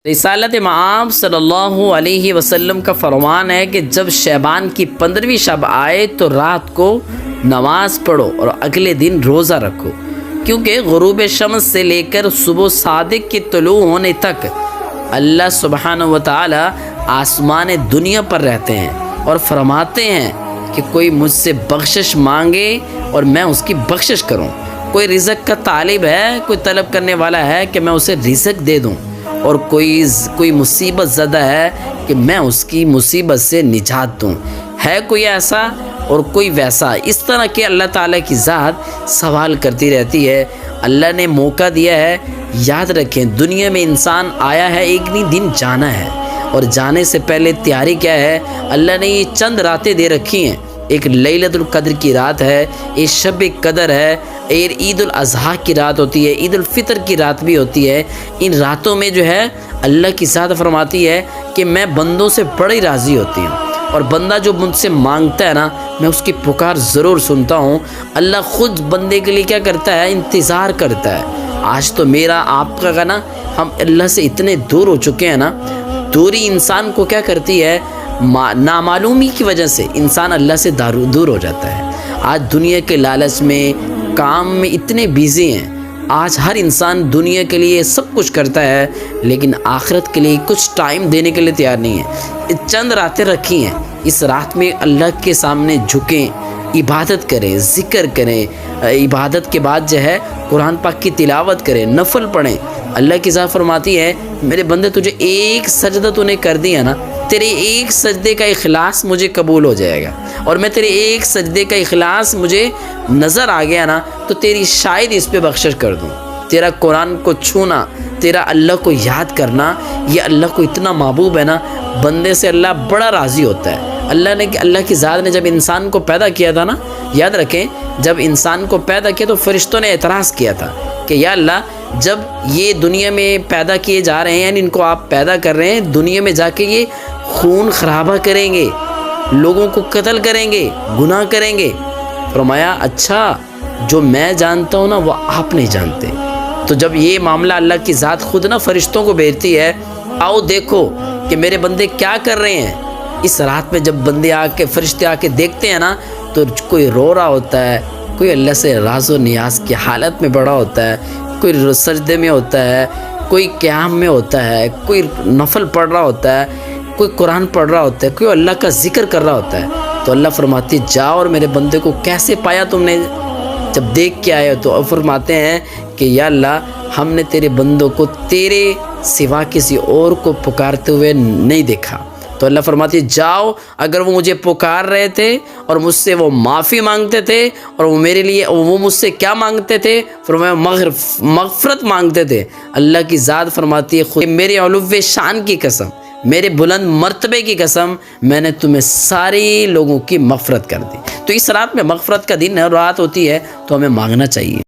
رسالت مآب صلی اللہ علیہ وسلم کا فرمان ہے کہ جب شعبان کی 15ویں شب آئے تو رات کو نماز پڑھو اور اگلے دن روزہ رکھو، کیونکہ غروب شمس سے لے کر صبح صادق کے طلوع ہونے تک اللہ سبحانہ و تعالی آسمان دنیا پر رہتے ہیں اور فرماتے ہیں کہ کوئی مجھ سے بخشش مانگے اور میں اس کی بخشش کروں، کوئی رزق کا طالب ہے، کوئی طلب کرنے والا ہے کہ میں اسے رزق دے دوں، اور کوئی مصیبت زدہ ہے کہ میں اس کی مصیبت سے نجات دوں، ہے کوئی ایسا اور کوئی ویسا۔ اس طرح کہ اللہ تعالیٰ کی ذات سوال کرتی رہتی ہے۔ اللہ نے موقع دیا ہے، یاد رکھیں دنیا میں انسان آیا ہے، ایک نہیں دن جانا ہے، اور جانے سے پہلے تیاری کیا ہے؟ اللہ نے یہ چند راتیں دے رکھی ہیں، ایک لیلۃ القدر کی رات ہے، ایک شب قدر ہے، عید الاضحیٰ کی رات ہوتی ہے، عید الفطر کی رات بھی ہوتی ہے۔ ان راتوں میں جو ہے اللہ کی ذات فرماتی ہے کہ میں بندوں سے بڑی راضی ہوتی ہوں، اور بندہ جو مجھ سے مانگتا ہے نا، میں اس کی پکار ضرور سنتا ہوں۔ اللہ خود بندے کے لیے کیا کرتا ہے؟ انتظار کرتا ہے۔ آج تو میرا آپ کا نا، ہم اللہ سے اتنے دور ہو چکے ہیں نا، دوری انسان کو کیا کرتی ہے؟ نامعلومی کی وجہ سے انسان اللہ سے دور ہو جاتا ہے۔ آج دنیا کے لالچ میں، کام میں اتنے بیزی ہیں، آج ہر انسان دنیا کے لیے سب کچھ کرتا ہے، لیکن آخرت کے لیے کچھ ٹائم دینے کے لیے تیار نہیں ہے۔ چند راتیں رکھی ہیں، اس رات میں اللہ کے سامنے جھکیں، عبادت کریں، ذکر کریں، عبادت کے بعد جو ہے قرآن پاک کی تلاوت کریں، نفل پڑھیں۔ اللہ کی ذات فرماتی ہے میرے بندے تجھے ایک سجدہ تو نے کر دیا نا، تیرے ایک سجدے کا اخلاص مجھے قبول ہو جائے گا، اور میں تیرے ایک سجدے کا اخلاص مجھے نظر آ گیا نا تو تیری شاید اس پہ بخشش کر دوں۔ تیرا قرآن کو چھونا، تیرا اللہ کو یاد کرنا، یہ اللہ کو اتنا محبوب ہے نا، بندے سے اللہ بڑا راضی ہوتا ہے۔ اللہ کی ذات نے جب انسان کو پیدا کیا تھا نا، یاد رکھیں جب انسان کو پیدا کیا تو فرشتوں نے اعتراض کیا تھا کہ یا اللہ جب یہ دنیا میں پیدا کیے جا رہے ہیں، یعنی ان کو آپ پیدا کر رہے ہیں، دنیا میں جا کے یہ خون خرابہ کریں گے، لوگوں کو قتل کریں گے، گناہ کریں گے۔ فرمایا اچھا جو میں جانتا ہوں نا وہ آپ نہیں جانتے۔ تو جب یہ معاملہ اللہ کی ذات خود نا فرشتوں کو بھیجتی ہے، آؤ دیکھو کہ میرے بندے کیا کر رہے ہیں۔ اس رات میں جب بندے فرشتے آ کے دیکھتے ہیں نا تو کوئی رو رہا ہوتا ہے، کوئی اللہ سے راز و نیاز کی حالت میں بڑا ہوتا ہے، کوئی سجدے میں ہوتا ہے، کوئی قیام میں ہوتا ہے، کوئی نفل پڑھ رہا ہوتا ہے، کوئی قرآن پڑھ رہا ہوتا ہے، کوئی اللہ کا ذکر کر رہا ہوتا ہے۔ تو اللہ فرماتی جاؤ اور میرے بندے کو کیسے پایا تم نے؟ جب دیکھ کے آئے تو فرماتے ہیں کہ یا اللہ ہم نے تیرے بندوں کو تیرے سوا کسی اور کو پکارتے ہوئے نہیں دیکھا۔ تو اللہ فرماتی جاؤ، اگر وہ مجھے پکار رہے تھے اور مجھ سے وہ معافی مانگتے تھے، اور وہ میرے لیے وہ مجھ سے کیا مانگتے تھے؟ فرمایا مغفرت مانگتے تھے۔ اللہ کی ذات فرماتی ہے خود میرے علو شان کی قسم، میرے بلند مرتبے کی قسم، میں نے تمہیں سارے لوگوں کی مغفرت کر دی۔ تو اس رات میں مغفرت کا دن ہے، رات ہوتی ہے تو ہمیں مانگنا چاہیے۔